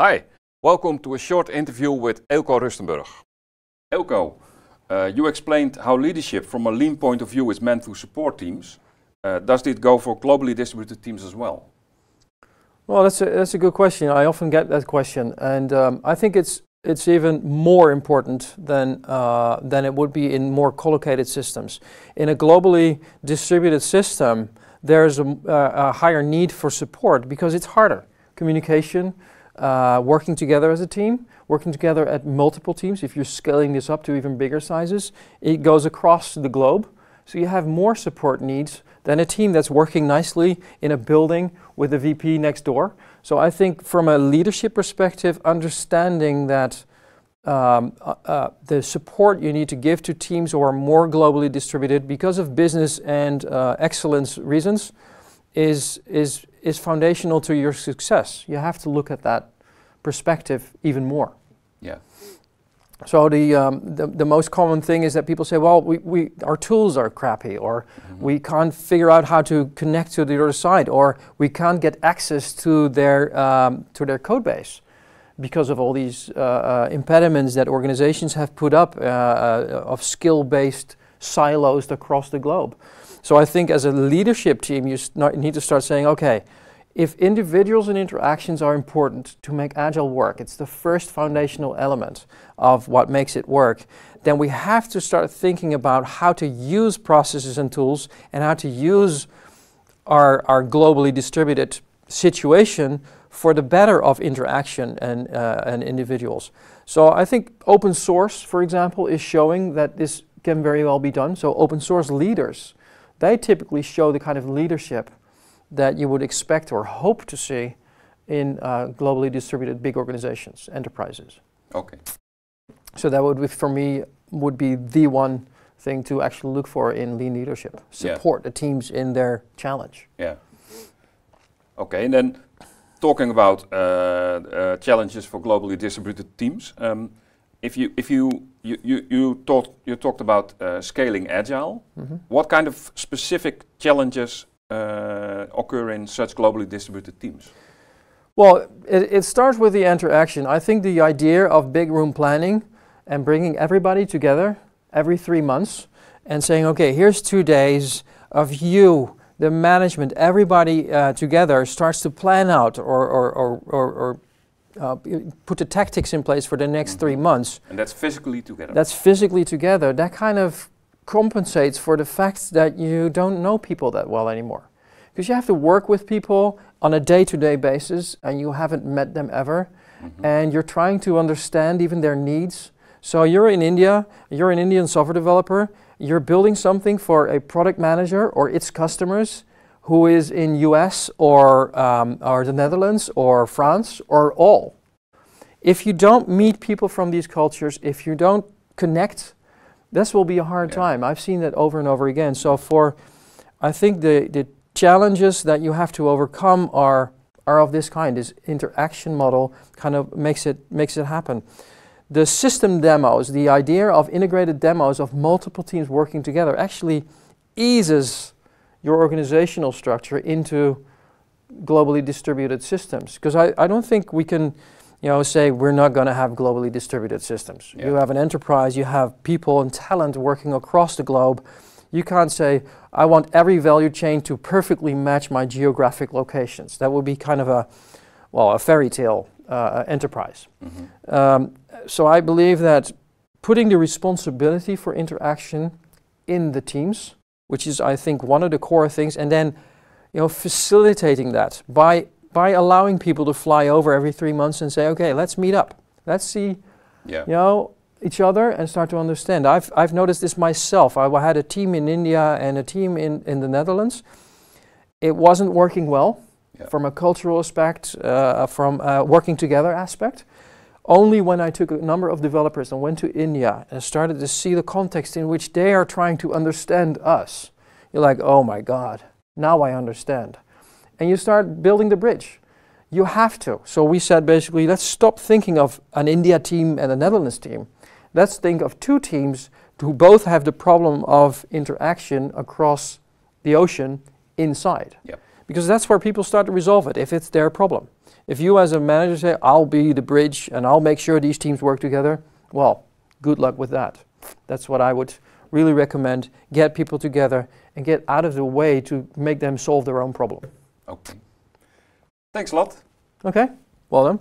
Hi, welcome to a short interview with Eelco Rustenburg. Eelco, you explained how leadership from a lean point of view is meant to support teams. Does it go for globally distributed teams as well? Well, that's a good question. I often get that question, and I think it's even more important than it would be in more collocated systems. In a globally distributed system, there's a higher need for support because it's harder. Communication, working together as a team, working together at multiple teams. If you're scaling this up to even bigger sizes, it goes across the globe. So you have more support needs than a team that's working nicely in a building with a VP next door. So I think from a leadership perspective, understanding that the support you need to give to teams who are more globally distributed because of business and excellence reasons is foundational to your success. You have to look at that perspective even more. Yeah. So the most common thing is that people say, well, our tools are crappy, or we can't figure out how to connect to the other side, or we can't get access to their code base because of all these impediments that organizations have put up of skill-based silos across the globe. So I think as a leadership team, you need to start saying, okay, if individuals and interactions are important to make Agile work, it's the first foundational element of what makes it work, then we have to start thinking about how to use processes and tools and how to use our globally distributed situation for the better of interaction and individuals. So I think open source, for example, is showing that this can very well be done. So open source leaders, they typically show the kind of leadership that you would expect or hope to see in globally distributed big organizations, enterprises. Okay. So that would be, for me, would be the one thing to actually look for in lean leadership. Support the teams in their challenge. Yeah. Okay, and then talking about challenges for globally distributed teams, if you talked about scaling Agile, what kind of specific challenges occur in such globally distributed teams? Well, it starts with the interaction. I think the idea of big room planning and bringing everybody together every 3 months and saying, okay, here's 2 days of you, the management, everybody together starts to plan out or put the tactics in place for the next 3 months. And that's physically together. That's physically together. That kind of compensates for the fact that you don't know people that well anymore. Because you have to work with people on a day-to-day basis and you haven't met them ever. And you're trying to understand even their needs. So you're in India, you're an Indian software developer, you're building something for a product manager or its customers who is in US or the Netherlands or France or all. If you don't meet people from these cultures, if you don't connect, this will be a hard time. I've seen that over and over again. So I think the challenges that you have to overcome are of this kind. This interaction model kind of makes it happen. The system demos, the idea of integrated demos of multiple teams working together actually eases your organizational structure into globally distributed systems. Because I don't think we can say we're not going to have globally distributed systems. You have an enterprise, you have people and talent working across the globe. You can't say, I want every value chain to perfectly match my geographic locations. That would be kind of a fairy tale enterprise. So I believe that putting the responsibility for interaction in the teams, which is, I think, one of the core things, and then facilitating that by allowing people to fly over every 3 months and say, okay, let's meet up. Let's see each other and start to understand. I've noticed this myself. I had a team in India and a team in the Netherlands. It wasn't working well from a cultural aspect, from a working together aspect. Only when I took a number of developers and went to India and started to see the context in which they are trying to understand us, you're like, oh my God, now I understand. And you start building the bridge. You have to. So we said basically, let's stop thinking of an India team and a Netherlands team. Let's think of 2 teams who both have the problem of interaction across the ocean inside. Because that's where people start to resolve it, if it's their problem. If you as a manager say, I'll be the bridge and I'll make sure these teams work together, well, good luck with that. That's what I would really recommend. Get people together and get out of the way to make them solve their own problem. Okay. Thanks a lot. Okay, well done.